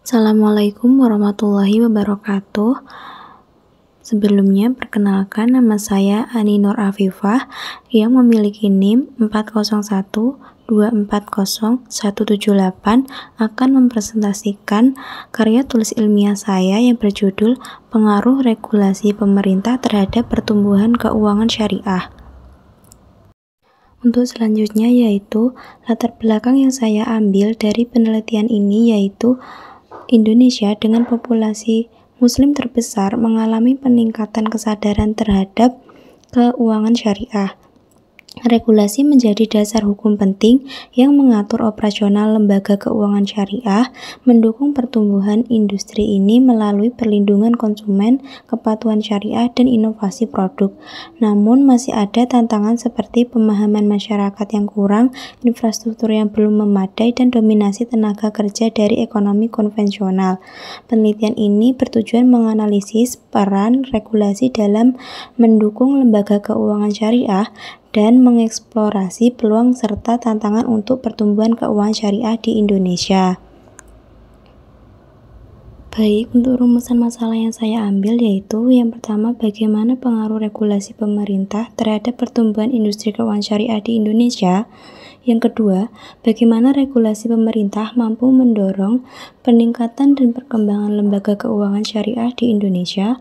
Assalamualaikum warahmatullahi wabarakatuh. Sebelumnya, perkenalkan nama saya Ani Nur Afifah yang memiliki NIM 401240178 akan mempresentasikan karya tulis ilmiah saya yang berjudul Pengaruh Regulasi Pemerintah Terhadap Pertumbuhan Keuangan Syariah. Untuk selanjutnya yaitu latar belakang yang saya ambil dari penelitian ini yaitu Indonesia dengan populasi Muslim terbesar mengalami peningkatan kesadaran terhadap keuangan syariah. Regulasi menjadi dasar hukum penting yang mengatur operasional lembaga keuangan syariah, mendukung pertumbuhan industri ini melalui perlindungan konsumen, kepatuhan syariah, dan inovasi produk. Namun masih ada tantangan seperti pemahaman masyarakat yang kurang, infrastruktur yang belum memadai, dan dominasi tenaga kerja dari ekonomi konvensional. Penelitian ini bertujuan menganalisis peran regulasi dalam mendukung lembaga keuangan syariah dan mengeksplorasi peluang serta tantangan untuk pertumbuhan keuangan syariah di Indonesia. Baik, untuk rumusan masalah yang saya ambil yaitu yang pertama, bagaimana pengaruh regulasi pemerintah terhadap pertumbuhan industri keuangan syariah di Indonesia. Yang kedua, bagaimana regulasi pemerintah mampu mendorong peningkatan dan perkembangan lembaga keuangan syariah di Indonesia.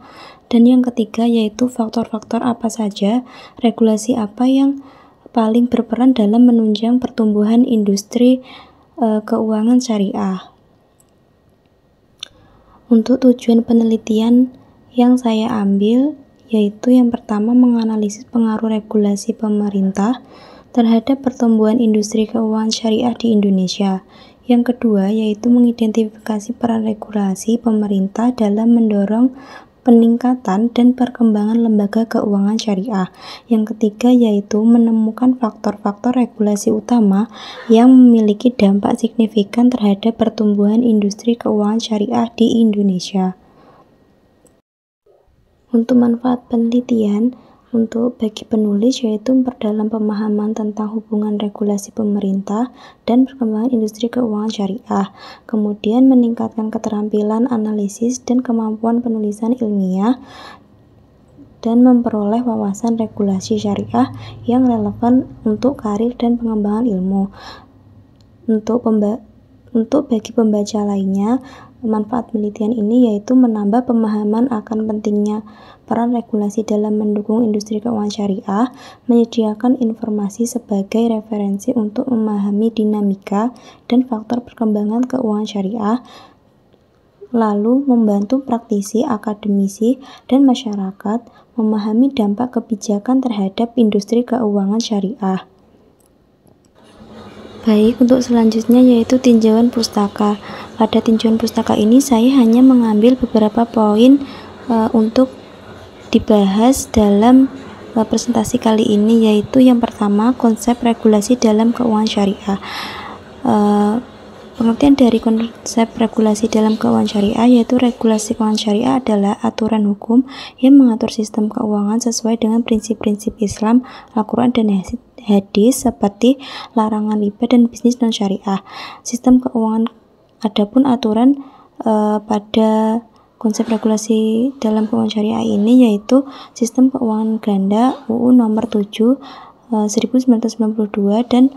Dan yang ketiga yaitu faktor-faktor apa saja, regulasi apa yang paling berperan dalam menunjang pertumbuhan industri keuangan syariah. Untuk tujuan penelitian yang saya ambil yaitu yang pertama menganalisis pengaruh regulasi pemerintah terhadap pertumbuhan industri keuangan syariah di Indonesia. Yang kedua yaitu mengidentifikasi peran regulasi pemerintah dalam mendorong peningkatan dan perkembangan lembaga keuangan syariah. Yang ketiga yaitu menemukan faktor-faktor regulasi utama yang memiliki dampak signifikan terhadap pertumbuhan industri keuangan syariah di Indonesia. Untuk manfaat penelitian, untuk bagi penulis yaitu memperdalam pemahaman tentang hubungan regulasi pemerintah dan perkembangan industri keuangan syariah, kemudian meningkatkan keterampilan analisis dan kemampuan penulisan ilmiah, dan memperoleh wawasan regulasi syariah yang relevan untuk karir dan pengembangan ilmu. Untuk bagi pembaca lainnya, manfaat penelitian ini yaitu menambah pemahaman akan pentingnya peran regulasi dalam mendukung industri keuangan syariah, menyediakan informasi sebagai referensi untuk memahami dinamika dan faktor perkembangan keuangan syariah, lalu membantu praktisi, akademisi, dan masyarakat memahami dampak kebijakan terhadap industri keuangan syariah. Baik, untuk selanjutnya yaitu tinjauan pustaka. Pada tinjauan pustaka ini saya hanya mengambil beberapa poin untuk dibahas dalam presentasi kali ini, yaitu yang pertama konsep regulasi dalam keuangan syariah. Pengertian dari konsep regulasi dalam keuangan syariah yaitu regulasi keuangan syariah adalah aturan hukum yang mengatur sistem keuangan sesuai dengan prinsip-prinsip Islam, Al-Quran, dan hadis seperti larangan riba dan bisnis non-syariah. Sistem keuangan, adapun aturan pada konsep regulasi dalam keuangan syariah ini yaitu sistem keuangan ganda UU nomor 7 1992 dan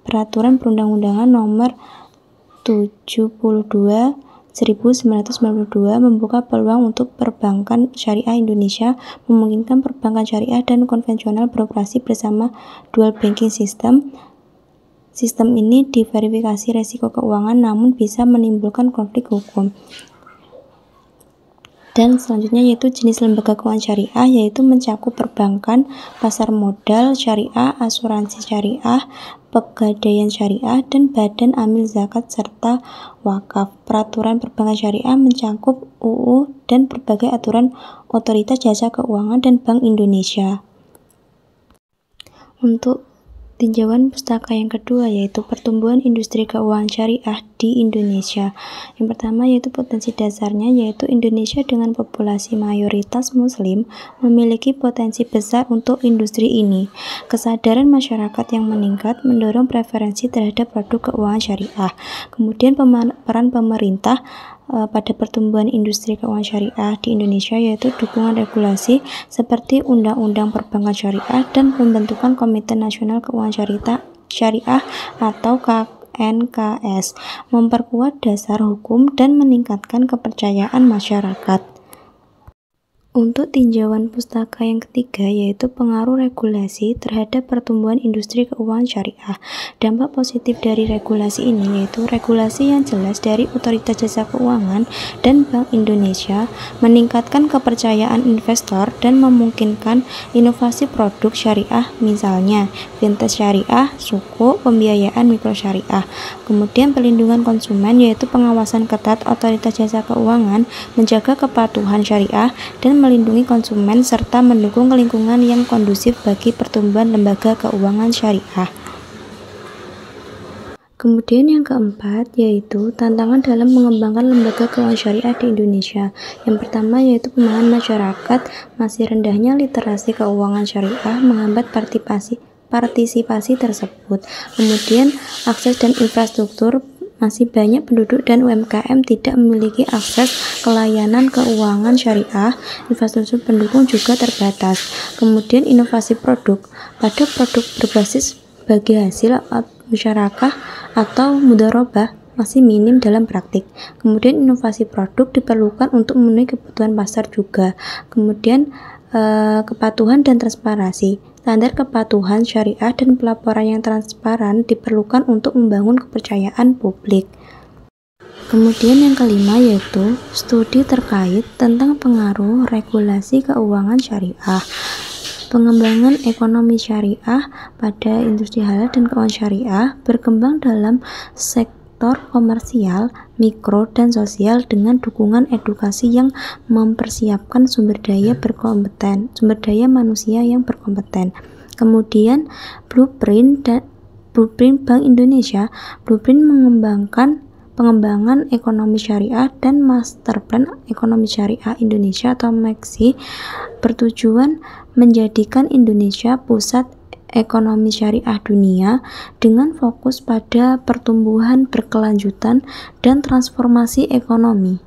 peraturan perundang-undangan nomor 72 1992 membuka peluang untuk perbankan syariah Indonesia, memungkinkan perbankan syariah dan konvensional beroperasi bersama dual banking system. Sistem ini diverifikasi resiko keuangan namun bisa menimbulkan konflik hukum. Dan selanjutnya yaitu jenis lembaga keuangan syariah yaitu mencakup perbankan, pasar modal syariah, asuransi syariah, pegadaian syariah, dan badan amil zakat serta wakaf. Peraturan perbankan syariah mencakup UU dan berbagai aturan otoritas jasa keuangan dan Bank Indonesia. Untuk Tinjauan pustaka yang kedua yaitu pertumbuhan industri keuangan syariah di Indonesia. Yang pertama yaitu potensi dasarnya, yaitu Indonesia dengan populasi mayoritas muslim memiliki potensi besar untuk industri ini. Kesadaran masyarakat yang meningkat mendorong preferensi terhadap produk keuangan syariah. Kemudian peran pemerintah pada pertumbuhan industri keuangan syariah di Indonesia yaitu dukungan regulasi seperti Undang-Undang Perbankan Syariah dan pembentukan Komite Nasional Keuangan Syariah atau KNKS, memperkuat dasar hukum dan meningkatkan kepercayaan masyarakat. Untuk tinjauan pustaka yang ketiga yaitu pengaruh regulasi terhadap pertumbuhan industri keuangan syariah. Dampak positif dari regulasi ini yaitu regulasi yang jelas dari Otoritas Jasa Keuangan dan Bank Indonesia meningkatkan kepercayaan investor dan memungkinkan inovasi produk syariah, misalnya fintech syariah, suku, pembiayaan mikro syariah. Kemudian perlindungan konsumen yaitu pengawasan ketat Otoritas Jasa Keuangan menjaga kepatuhan syariah dan melindungi konsumen serta mendukung lingkungan yang kondusif bagi pertumbuhan lembaga keuangan syariah. Kemudian yang keempat yaitu tantangan dalam mengembangkan lembaga keuangan syariah di Indonesia. Yang pertama yaitu pemahaman masyarakat, masih rendahnya literasi keuangan syariah menghambat partisipasi tersebut. Kemudian akses dan infrastruktur, masih banyak penduduk dan UMKM tidak memiliki akses ke layanan keuangan syariah, infrastruktur pendukung juga terbatas. Kemudian inovasi produk, pada produk berbasis bagi hasil musyarakah atau mudharabah masih minim dalam praktik. Kemudian inovasi produk diperlukan untuk memenuhi kebutuhan pasar juga. Kemudian kepatuhan dan transparansi. Standar kepatuhan syariah dan pelaporan yang transparan diperlukan untuk membangun kepercayaan publik. Kemudian yang kelima yaitu studi terkait tentang pengaruh regulasi keuangan syariah. Pengembangan ekonomi syariah pada industri halal dan keuangan syariah berkembang dalam sektor komersial, mikro, dan sosial dengan dukungan edukasi yang mempersiapkan sumber daya manusia yang berkompeten. Kemudian blueprint Bank Indonesia, blueprint pengembangan ekonomi syariah dan Master Plan Ekonomi Syariah Indonesia atau MEXI bertujuan menjadikan Indonesia pusat ekonomi syariah dunia dengan fokus pada pertumbuhan berkelanjutan dan transformasi ekonomi.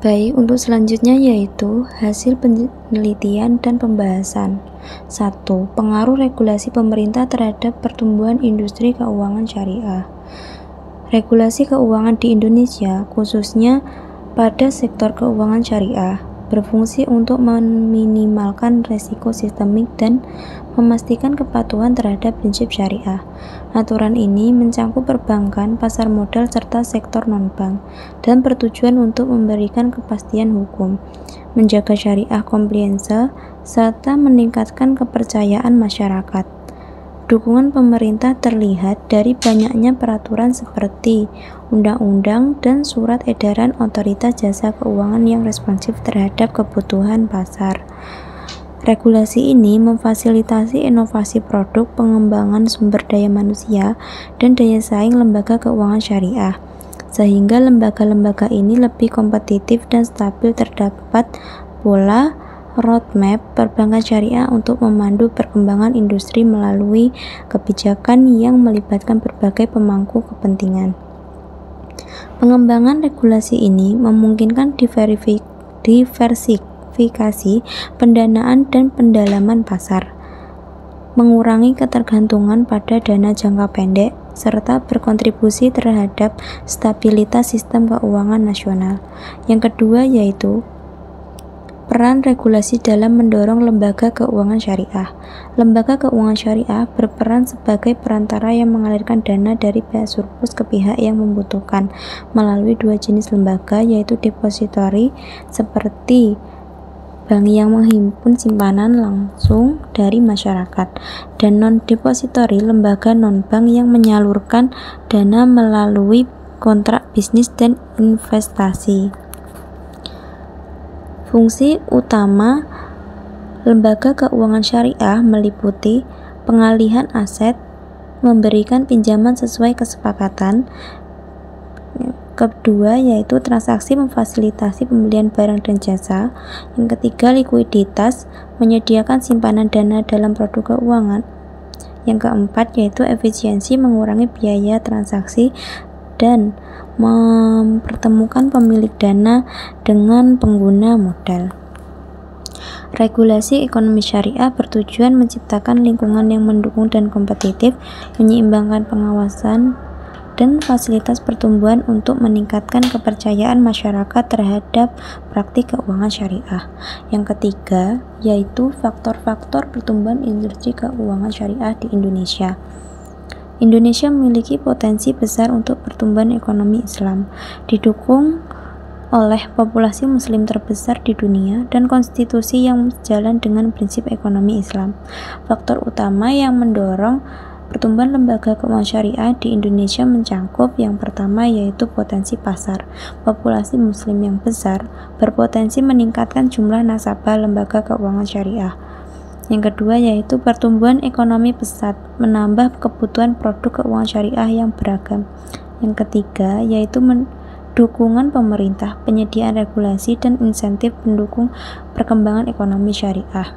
Baik, untuk selanjutnya yaitu hasil penelitian dan pembahasan. 1. Pengaruh regulasi pemerintah terhadap pertumbuhan industri keuangan syariah. Regulasi keuangan di Indonesia, khususnya pada sektor keuangan syariah, berfungsi untuk meminimalkan resiko sistemik dan memastikan kepatuhan terhadap prinsip syariah. Aturan ini mencangkup perbankan, pasar modal, serta sektor non-bank, dan bertujuan untuk memberikan kepastian hukum, menjaga syariah compliance, serta meningkatkan kepercayaan masyarakat. Dukungan pemerintah terlihat dari banyaknya peraturan seperti undang-undang dan surat edaran Otoritas Jasa Keuangan yang responsif terhadap kebutuhan pasar. Regulasi ini memfasilitasi inovasi produk, pengembangan sumber daya manusia, dan daya saing lembaga keuangan syariah, sehingga lembaga-lembaga ini lebih kompetitif dan stabil. Terdapat pula roadmap perbankan syariah untuk memandu perkembangan industri melalui kebijakan yang melibatkan berbagai pemangku kepentingan. Pengembangan regulasi ini memungkinkan diversifikasi pendanaan dan pendalaman pasar, mengurangi ketergantungan pada dana jangka pendek, serta berkontribusi terhadap stabilitas sistem keuangan nasional. Yang kedua yaitu peran regulasi dalam mendorong lembaga keuangan syariah. Lembaga keuangan syariah berperan sebagai perantara yang mengalirkan dana dari pihak surplus ke pihak yang membutuhkan melalui dua jenis lembaga, yaitu depository seperti bank yang menghimpun simpanan langsung dari masyarakat, dan non-depository lembaga non-bank yang menyalurkan dana melalui kontrak bisnis dan investasi. Fungsi utama Lembaga keuangan syariah meliputi pengalihan aset, memberikan pinjaman sesuai kesepakatan. Kedua yaitu transaksi memfasilitasi pembelian barang dan jasa. Yang ketiga likuiditas, menyediakan simpanan dana dalam produk keuangan. Yang keempat yaitu efisiensi, mengurangi biaya transaksi dan mempertemukan pemilik dana dengan pengguna modal. Regulasi ekonomi syariah bertujuan menciptakan lingkungan yang mendukung dan kompetitif, menyeimbangkan pengawasan dan fasilitas pertumbuhan untuk meningkatkan kepercayaan masyarakat terhadap praktik keuangan syariah. Yang ketiga yaitu faktor-faktor pertumbuhan industri keuangan syariah di Indonesia. Indonesia memiliki potensi besar untuk pertumbuhan ekonomi Islam, didukung oleh populasi muslim terbesar di dunia dan konstitusi yang sejalan dengan prinsip ekonomi Islam. Faktor utama yang mendorong pertumbuhan lembaga keuangan syariah di Indonesia mencangkup yang pertama yaitu potensi pasar. Populasi muslim yang besar berpotensi meningkatkan jumlah nasabah lembaga keuangan syariah. Yang kedua yaitu pertumbuhan ekonomi pesat, menambah kebutuhan produk keuangan syariah yang beragam. Yang ketiga yaitu dukungan pemerintah, penyediaan regulasi dan insentif pendukung perkembangan ekonomi syariah.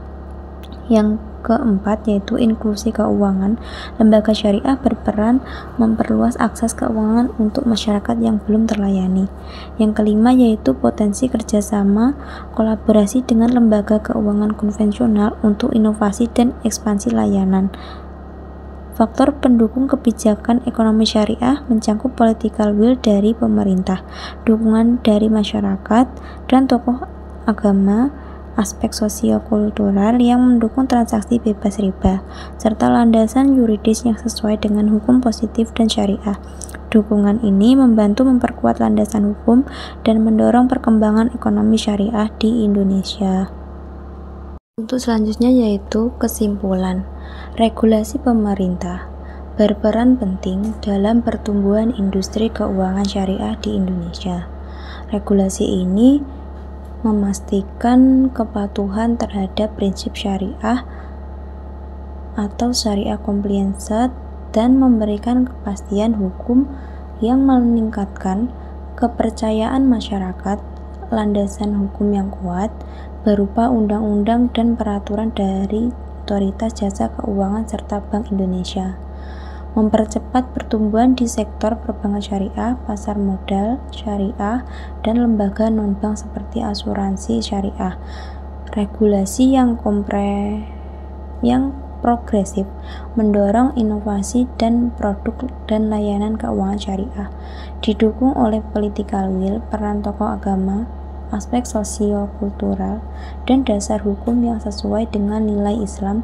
Yang keempat yaitu inklusi keuangan. Lembaga syariah berperan memperluas akses keuangan untuk masyarakat yang belum terlayani. Yang kelima yaitu potensi kerjasama kolaborasi dengan lembaga keuangan konvensional untuk inovasi dan ekspansi layanan. Faktor pendukung kebijakan ekonomi syariah mencangkup political will dari pemerintah, dukungan dari masyarakat dan tokoh agama, aspek sosio-kultural yang mendukung transaksi bebas riba, serta landasan yuridis yang sesuai dengan hukum positif dan syariah. Dukungan ini membantu memperkuat landasan hukum dan mendorong perkembangan ekonomi syariah di Indonesia. Untuk selanjutnya yaitu kesimpulan. Regulasi pemerintah berperan penting dalam pertumbuhan industri keuangan syariah di Indonesia. Regulasi ini memastikan kepatuhan terhadap prinsip syariah atau syariah compliance dan memberikan kepastian hukum yang meningkatkan kepercayaan masyarakat. Landasan hukum yang kuat berupa undang-undang dan peraturan dari Otoritas Jasa Keuangan serta Bank Indonesia. Mempercepat pertumbuhan di sektor perbankan syariah, pasar modal syariah, dan lembaga non-bank seperti asuransi syariah. Regulasi yang progresif mendorong inovasi dan produk dan layanan keuangan syariah. Didukung oleh political will, peran tokoh agama, aspek sosio-kultural, dan dasar hukum yang sesuai dengan nilai Islam.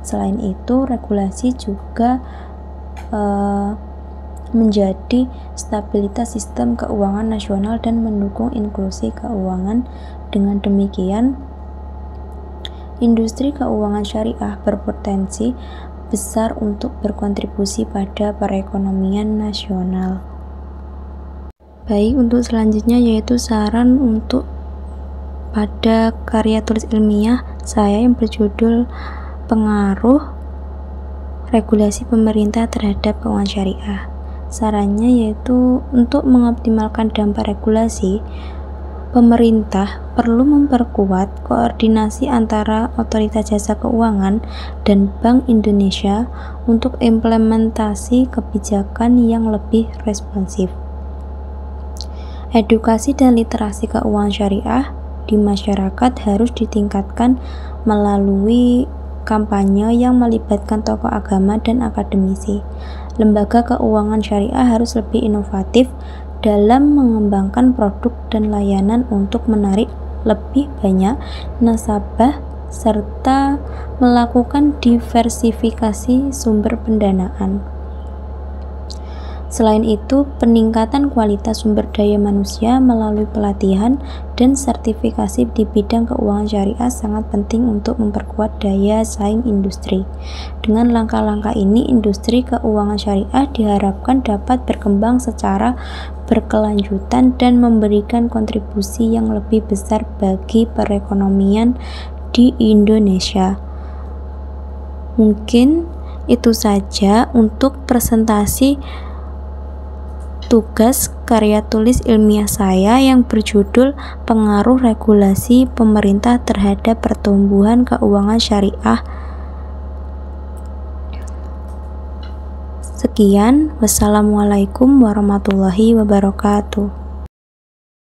Selain itu, regulasi juga menjadi stabilitas sistem keuangan nasional dan mendukung inklusi keuangan. Dengan demikian, industri keuangan syariah berpotensi besar untuk berkontribusi pada perekonomian nasional. Baik, untuk selanjutnya yaitu saran untuk pada karya tulis ilmiah saya yang berjudul Pengaruh Regulasi Pemerintah Terhadap Keuangan Syariah. Sarannya yaitu untuk mengoptimalkan dampak regulasi, pemerintah perlu memperkuat koordinasi antara Otoritas Jasa Keuangan dan Bank Indonesia untuk implementasi kebijakan yang lebih responsif. Edukasi dan literasi keuangan syariah di masyarakat harus ditingkatkan melalui kampanye yang melibatkan tokoh agama dan akademisi. Lembaga keuangan syariah harus lebih inovatif dalam mengembangkan produk dan layanan untuk menarik lebih banyak nasabah serta melakukan diversifikasi sumber pendanaan. Selain itu, peningkatan kualitas sumber daya manusia melalui pelatihan dan sertifikasi di bidang keuangan syariah sangat penting untuk memperkuat daya saing industri. Dengan langkah-langkah ini, industri keuangan syariah diharapkan dapat berkembang secara berkelanjutan dan memberikan kontribusi yang lebih besar bagi perekonomian di Indonesia. Mungkin itu saja untuk presentasi tugas karya tulis ilmiah saya yang berjudul Pengaruh Regulasi Pemerintah Terhadap Pertumbuhan Keuangan Syariah. Sekian, wassalamualaikum warahmatullahi wabarakatuh.